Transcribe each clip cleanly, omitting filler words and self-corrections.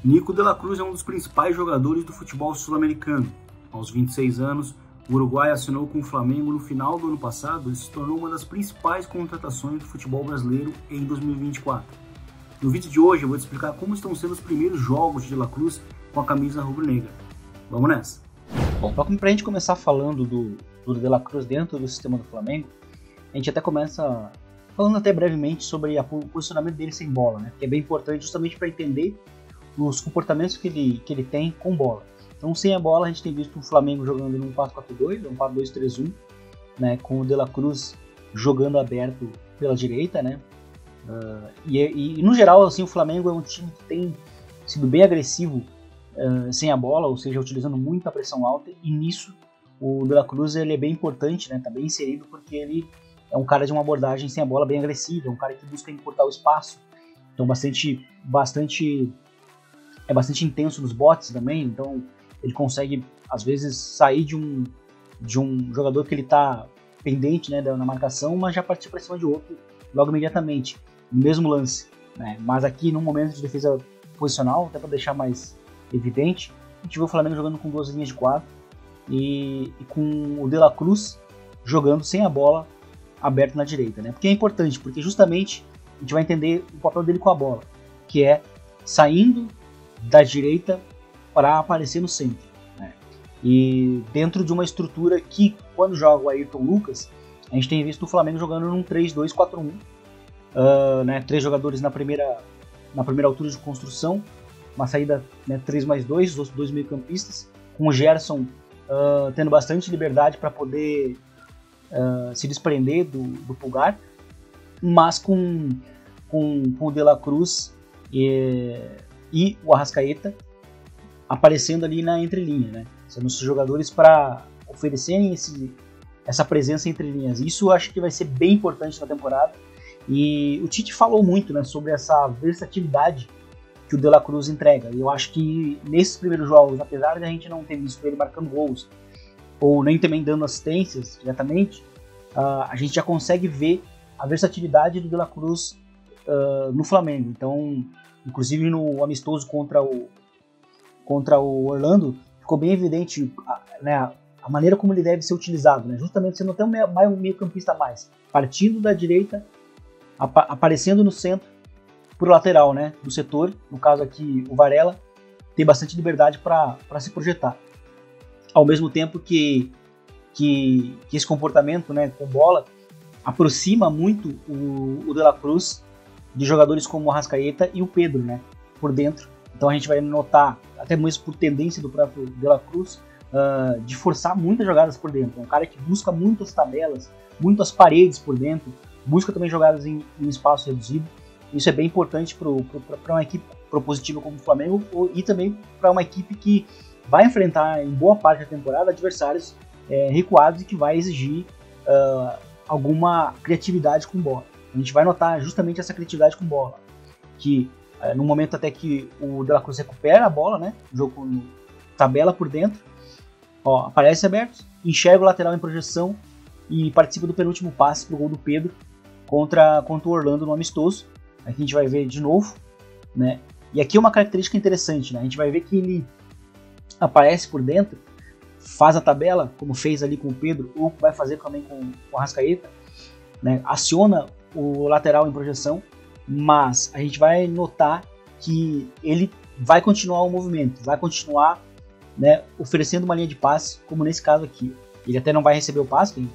Nico de la Cruz é um dos principais jogadores do futebol sul-americano. Aos 26 anos, o uruguai assinou com o Flamengo no final do ano passado e se tornou uma das principais contratações do futebol brasileiro em 2024. No vídeo de hoje eu vou te explicar como estão sendo os primeiros jogos de la Cruz com a camisa rubro-negra. Vamos nessa! Bom, para a gente começar falando do de la Cruz dentro do sistema do Flamengo, a gente até começa falando até brevemente sobre o posicionamento dele sem bola, né? Que é bem importante justamente para entender os comportamentos que ele tem com bola. Então, sem a bola, a gente tem visto o Flamengo jogando num 4-4-2, um 4-2-3-1, né, com o de la Cruz jogando aberto pela direita, né? E no geral, assim, o Flamengo é um time que tem sido bem agressivo sem a bola, ou seja, utilizando muita pressão alta, e nisso o de la Cruz ele é bem importante, né? Tá bem inserido porque ele é um cara de uma abordagem sem a bola bem agressiva, é um cara que busca encurtar o espaço, então é bastante intenso nos botes também, então ele consegue às vezes sair de um jogador que ele está pendente, né, na marcação, mas já partir para cima de outro logo imediatamente, no mesmo lance, né? Mas aqui no momento de defesa posicional, até para deixar mais evidente, a gente vê o Flamengo jogando com duas linhas de quatro e com o de la Cruz jogando sem a bola aberto na direita, né? Porque é importante, porque justamente a gente vai entender o papel dele com a bola, que é saindo da direita para aparecer no centro, né? E dentro de uma estrutura que, quando joga o Ayrton Lucas, a gente tem visto o Flamengo jogando num 3-2-4-1, né? 3 jogadores na primeira altura de construção, uma saída, né, 3+2, os 2 meio-campistas, com o Gerson tendo bastante liberdade para poder se desprender do Pulgar, mas com o de la Cruz e o Arrascaeta aparecendo ali na entrelinha, né? Sendo os jogadores para oferecerem essa presença entre linhas. Isso eu acho que vai ser bem importante na temporada. E o Tite falou muito, né, sobre essa versatilidade que o de la Cruz entrega. E eu acho que nesses primeiros jogos, apesar de a gente não ter visto ele marcando gols ou nem também dando assistências diretamente, a gente já consegue ver a versatilidade do de la Cruz no Flamengo. Então, inclusive no amistoso contra o Orlando, ficou bem evidente, né, a maneira como ele deve ser utilizado, né? Justamente sendo até um meio-campista a mais, partindo da direita, aparecendo no centro, pro lateral, né, do setor, no caso aqui o Varela, tem bastante liberdade para se projetar. Ao mesmo tempo que esse comportamento, né, com bola aproxima muito o de la Cruz de jogadores como o Arrascaeta e o Pedro, né, por dentro. Então a gente vai notar, até mesmo por tendência do próprio de la Cruz, de forçar muitas jogadas por dentro. É um cara que busca muitas tabelas, muitas paredes por dentro, busca também jogadas em espaço reduzido. Isso é bem importante para uma equipe propositiva como o Flamengo e também para uma equipe que vai enfrentar em boa parte da temporada adversários recuados e que vai exigir alguma criatividade com bola. A gente vai notar justamente essa criatividade com bola, que no momento até que o de la Cruz recupera a bola, né, o jogo com tabela por dentro, aparece aberto, enxerga o lateral em projeção e participa do penúltimo passe pro gol do Pedro contra o Orlando no amistoso. Aqui a gente vai ver de novo, né? E aqui é uma característica interessante, né? A gente vai ver que ele aparece por dentro, faz a tabela, como fez ali com o Pedro, ou vai fazer também com o Arrascaeta, né? Aciona o lateral em projeção, mas a gente vai notar que ele vai continuar o movimento, vai continuar, né, oferecendo uma linha de passe, como nesse caso aqui. Ele até não vai receber o passe,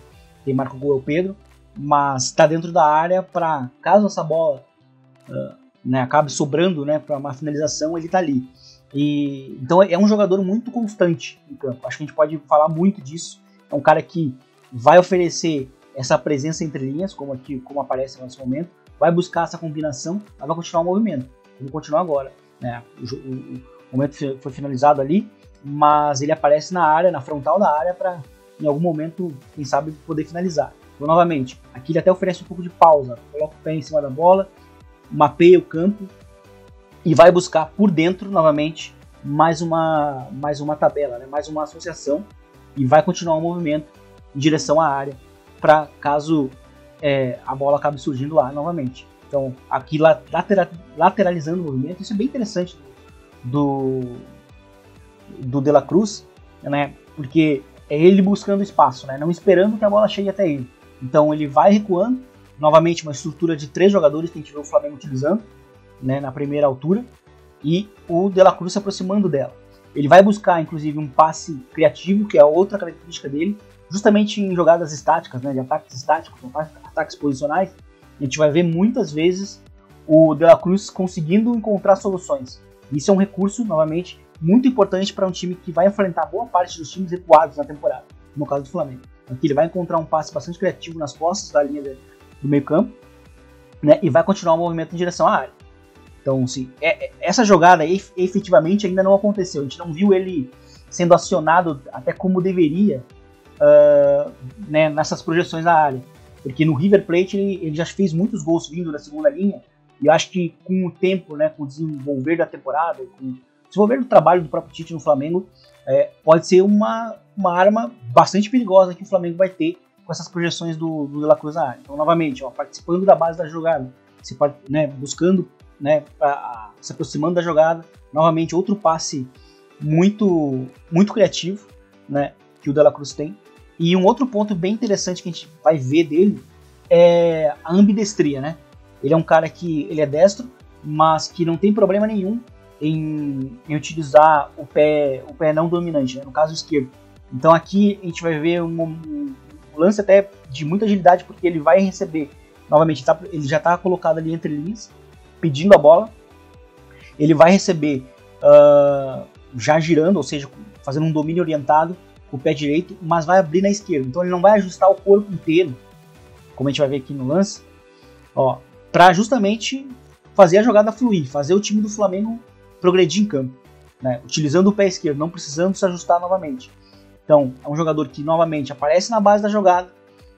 quem marca o gol é o Pedro, mas está dentro da área para, caso essa bola né, acabe sobrando, né, para uma finalização, ele está ali. E então é um jogador muito constante em campo. Acho que a gente pode falar muito disso. É um cara que vai oferecer essa presença entre linhas, como aparece nesse momento, vai buscar essa combinação, mas vai continuar o movimento, como continuar agora, né? O momento foi finalizado ali, mas ele aparece na área, na frontal da área, para em algum momento, quem sabe, poder finalizar. Então, novamente, aqui ele até oferece um pouco de pausa, coloca o pé em cima da bola, mapeia o campo e vai buscar por dentro, novamente, mais uma tabela, né? Mais uma associação, e vai continuar o movimento em direção à área, para caso a bola acabe surgindo lá novamente. Então, aqui lateralizando o movimento, isso é bem interessante do De La Cruz, né? Porque é ele buscando espaço, né? Não esperando que a bola chegue até ele. Então ele vai recuando, novamente uma estrutura de 3 jogadores que a gente vê o Flamengo utilizando, né, na primeira altura, e o De La Cruz se aproximando dela. Ele vai buscar, inclusive, um passe criativo, que é outra característica dele, justamente em jogadas estáticas, né, de ataques estáticos, ataques posicionais. A gente vai ver muitas vezes o De La Cruz conseguindo encontrar soluções. Isso é um recurso, novamente, muito importante para um time que vai enfrentar boa parte dos times recuados na temporada, no caso do Flamengo. Aqui ele vai encontrar um passe bastante criativo nas costas da linha do meio campo, né, e vai continuar o movimento em direção à área. Então, sim, essa jogada efetivamente ainda não aconteceu. A gente não viu ele sendo acionado até como deveria, né, nessas projeções da área. Porque no River Plate ele já fez muitos gols vindo da segunda linha, e eu acho que com o tempo, né, com o desenvolver da temporada, com o desenvolver do trabalho do próprio Tite no Flamengo, pode ser uma arma bastante perigosa que o Flamengo vai ter com essas projeções do De La Cruz na área. Então, novamente, participando da base da jogada, né, buscando, né, se aproximando da jogada, novamente outro passe muito, muito criativo, né, que o De La Cruz tem. E um outro ponto bem interessante que a gente vai ver dele é a ambidestria, né? Ele é um cara que ele é destro, mas que não tem problema nenhum em utilizar o pé não dominante, né, no caso esquerdo. Então aqui a gente vai ver um lance até de muita agilidade, porque ele vai receber, novamente, ele já está colocado ali entre linhas, pedindo a bola. Ele vai receber já girando, ou seja, fazendo um domínio orientado com o pé direito, mas vai abrir na esquerda. Então ele não vai ajustar o corpo inteiro, como a gente vai ver aqui no lance, para justamente fazer a jogada fluir, fazer o time do Flamengo progredir em campo, né, utilizando o pé esquerdo, não precisando se ajustar novamente. Então, é um jogador que, novamente, aparece na base da jogada,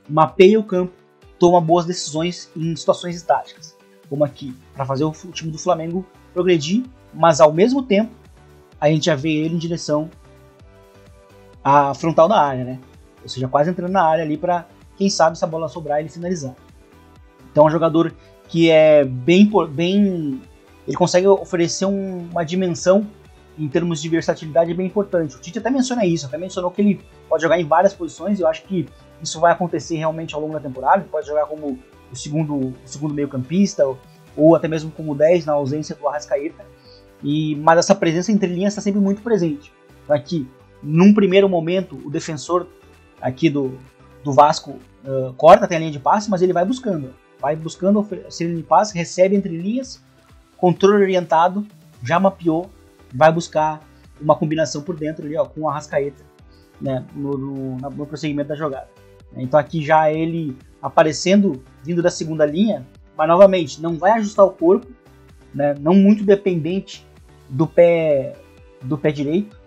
mapeia o campo, toma boas decisões em situações estáticas, como aqui, para fazer o time do Flamengo progredir, mas, ao mesmo tempo, a gente já vê ele em direção à frontal da área, né? Ou seja, quase entrando na área ali para, quem sabe, se a bola sobrar, ele finalizar. Então, é um jogador que é bem ele consegue oferecer uma dimensão em termos de versatilidade bem importante. O Tite até menciona isso, até mencionou que ele pode jogar em várias posições, e eu acho que isso vai acontecer realmente ao longo da temporada. Ele pode jogar como o segundo meio campista, ou até mesmo como 10 na ausência do Arrascaeta, mas essa presença entre linhas está sempre muito presente. Aqui, num primeiro momento, o defensor aqui do Vasco corta até a linha de passe, mas ele vai buscando oferecer linha de passe, recebe entre linhas, controle orientado, já mapeou, vai buscar uma combinação por dentro ali, com o Arrascaeta, né, no prosseguimento da jogada. Então aqui já ele aparecendo, vindo da segunda linha, mas novamente não vai ajustar o corpo, né, não muito dependente do pé direito,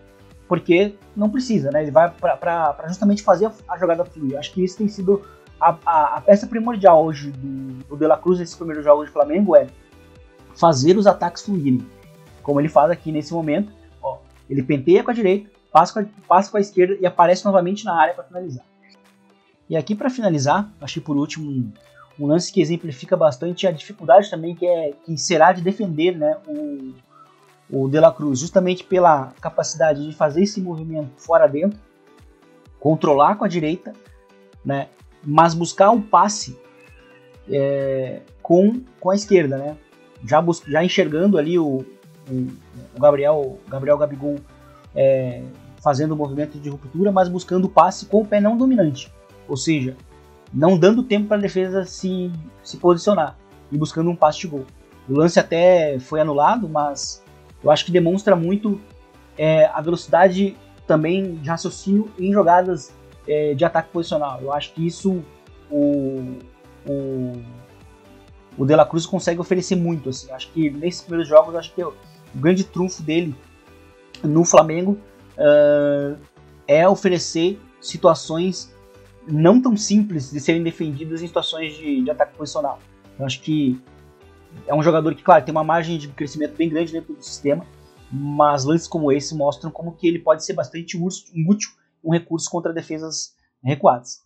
porque não precisa, né, ele vai para justamente fazer a jogada fluir. Acho que isso tem sido a peça primordial hoje do De La Cruz nesses primeiros jogos de Flamengo, é fazer os ataques fluírem, como ele faz aqui nesse momento. Ele penteia com a direita, passa com a esquerda e aparece novamente na área para finalizar. E aqui, para finalizar, acho que por último, um lance que exemplifica bastante a dificuldade também que será de defender, né, o De La Cruz, justamente pela capacidade de fazer esse movimento fora dentro, controlar com a direita, né, mas buscar um passe com a esquerda, né, já enxergando ali o Gabigol fazendo o movimento de ruptura, mas buscando o passe com o pé não dominante, ou seja, não dando tempo para a defesa se posicionar e buscando um passe de gol. O lance até foi anulado, mas eu acho que demonstra muito a velocidade também de raciocínio em jogadas de ataque posicional. Eu acho que isso o De La Cruz consegue oferecer muito. Assim. Acho que nesses primeiros jogos, acho que o grande trunfo dele no Flamengo é oferecer situações não tão simples de serem defendidas em situações de ataque posicional. Eu acho que é um jogador que, claro, tem uma margem de crescimento bem grande dentro do sistema, mas lances como esse mostram como que ele pode ser bastante útil, um recurso contra defesas recuadas.